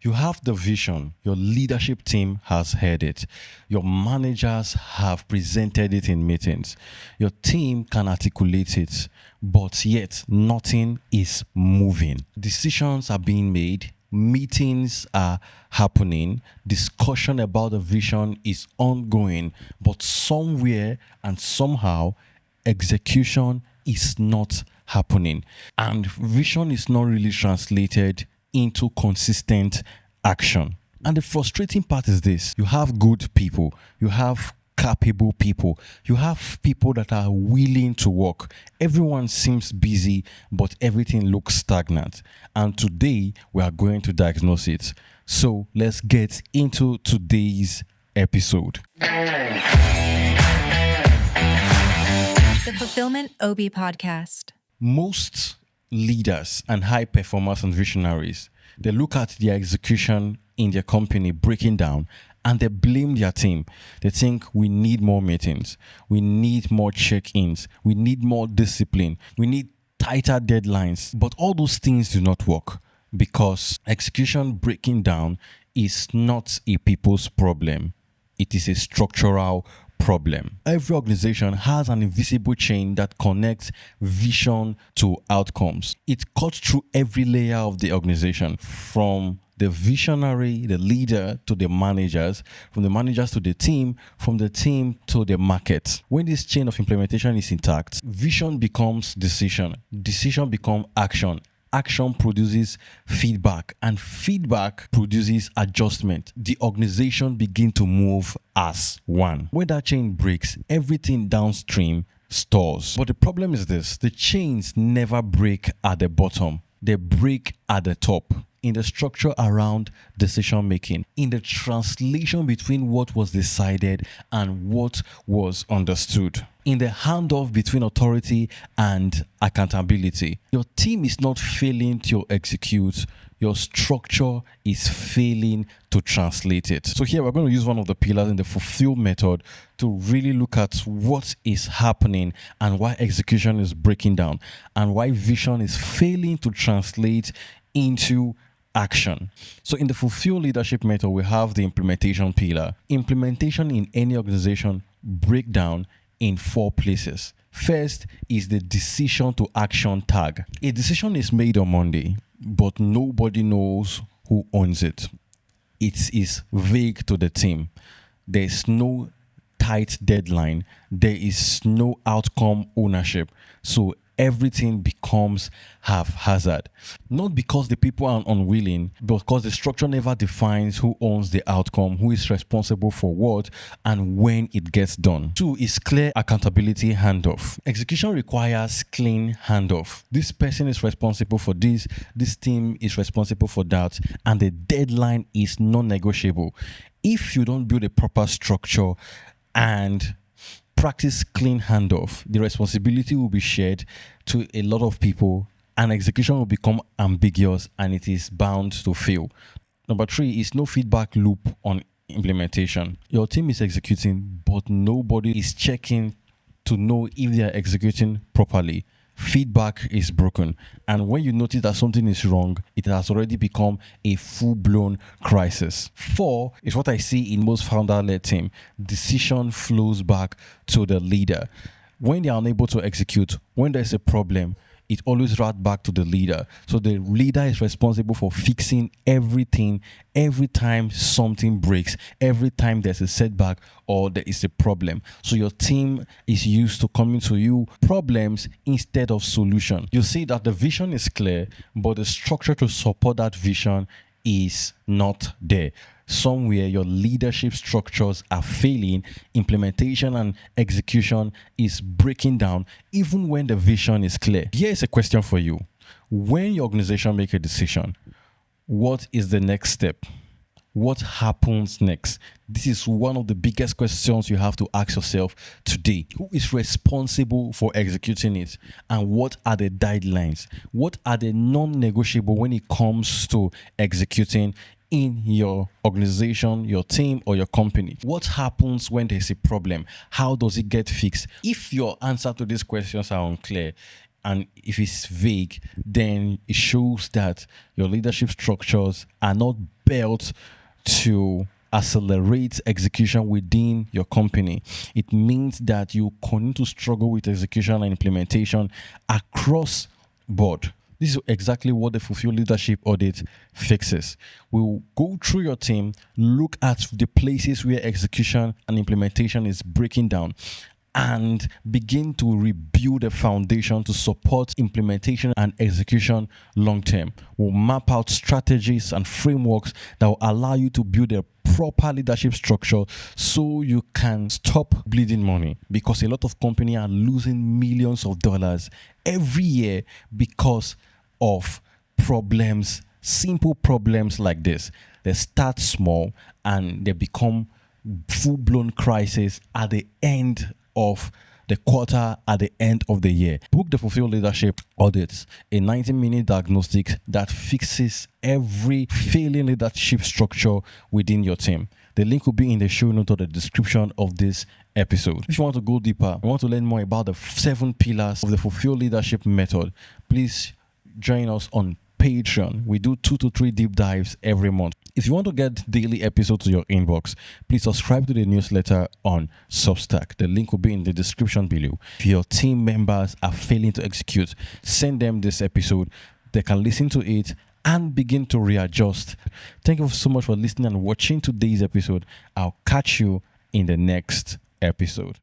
You have the vision. Your leadership team has heard it. Your managers have presented it in meetings. Your team can articulate it, but yet nothing is moving. Decisions are being made. Meetings are happening. Discussion about the vision is ongoing, but somewhere and somehow execution is not happening. And vision is not really translated into consistent action. And the frustrating part is this: you have good people, you have capable people, you have people that are willing to work. Everyone seems busy, but everything looks stagnant. And today we are going to diagnose it. So let's get into today's episode. The Fulfillment OB Podcast. Most leaders and high performers and visionaries, they look at their execution in their company breaking down and they blame their team. They think we need more meetings, we need more check-ins, we need more discipline, we need tighter deadlines. But all those things do not work because execution breaking down is not a people's problem. It is a structural problem. Every organization has an invisible chain that connects vision to outcomes. It cuts through every layer of the organization, from the visionary, the leader, to the managers, from the managers to the team, from the team to the market. When this chain of implementation is intact, vision becomes decision becomes action. Action produces feedback, and feedback produces adjustment. The organization begins to move as one. When that chain breaks, everything downstream stalls. But the problem is this: the chains never break at the bottom, they break at the top. In the structure around decision making, in the translation between what was decided and what was understood, in the handoff between authority and accountability. Your team is not failing to execute, your structure is failing to translate it. So here we're going to use one of the pillars in the fulfill method to really look at what is happening and why execution is breaking down and why vision is failing to translate into action. So in the fulfill leadership method, we have the implementation pillar. Implementation in any organization break down in 4 places. First is the decision to action tag. A decision is made on Monday, but nobody knows who owns it. It is vague to the team. There is no tight deadline. There is no outcome ownership. So everything becomes haphazard. Not because the people are unwilling, but because the structure never defines who owns the outcome, who is responsible for what, and when it gets done. 2 is clear accountability handoff. Execution requires clean handoff. This person is responsible for this team is responsible for that, and the deadline is non-negotiable. If you don't build a proper structure and practice clean handoff, the responsibility will be shared to a lot of people and execution will become ambiguous and it is bound to fail. Number 3 is no feedback loop on implementation. Your team is executing, but nobody is checking to know if they are executing properly. Feedback is broken, and when you notice that something is wrong, it has already become a full-blown crisis. 4 is what I see in most founder-led team. Decision flows back to the leader. When they are unable to execute, when there's a problem, it always routes back to the leader. So the leader is responsible for fixing everything every time something breaks, every time there's a setback or there is a problem. So your team is used to coming to you problems instead of solution. You see that the vision is clear, but the structure to support that vision is not there. Somewhere your leadership structures are failing, implementation and execution is breaking down even when the vision is clear. Here's a question for you. When your organization makes a decision, what is the next step? What happens next? This is one of the biggest questions you have to ask yourself today. Who is responsible for executing it? And what are the guidelines? What are the non-negotiable when it comes to executing in your organization, your team, or your company? What happens when there's a problem? How does it get fixed? If your answer to these questions are unclear, and if it's vague, then it shows that your leadership structures are not belt to accelerate execution within your company. It means that you continue to struggle with execution and implementation across board. This is exactly what the Fulfill Leadership Audit fixes. We'll go through your team, look at the places where execution and implementation is breaking down, and begin to rebuild a foundation to support implementation and execution long term. We'll map out strategies and frameworks that will allow you to build a proper leadership structure so you can stop bleeding money, because a lot of companies are losing millions of dollars every year because of problems, simple problems like this. They start small and they become full-blown crisis at the end of the quarter, at the end of the year. Book the Fulfill Leadership Audits, a 90-minute diagnostic that fixes every failing leadership structure within your team. The link will be in the show note or the description of this episode. If you want to go deeper, you want to learn more about the 7 pillars of the Fulfill Leadership Method, please join us on Patreon. We do 2 to 3 deep dives every month. If you want to get daily episodes to your inbox, please subscribe to the newsletter on Substack. The link will be in the description below. If your team members are failing to execute, send them this episode. They can listen to it and begin to readjust. Thank you so much for listening and watching today's episode. I'll catch you in the next episode.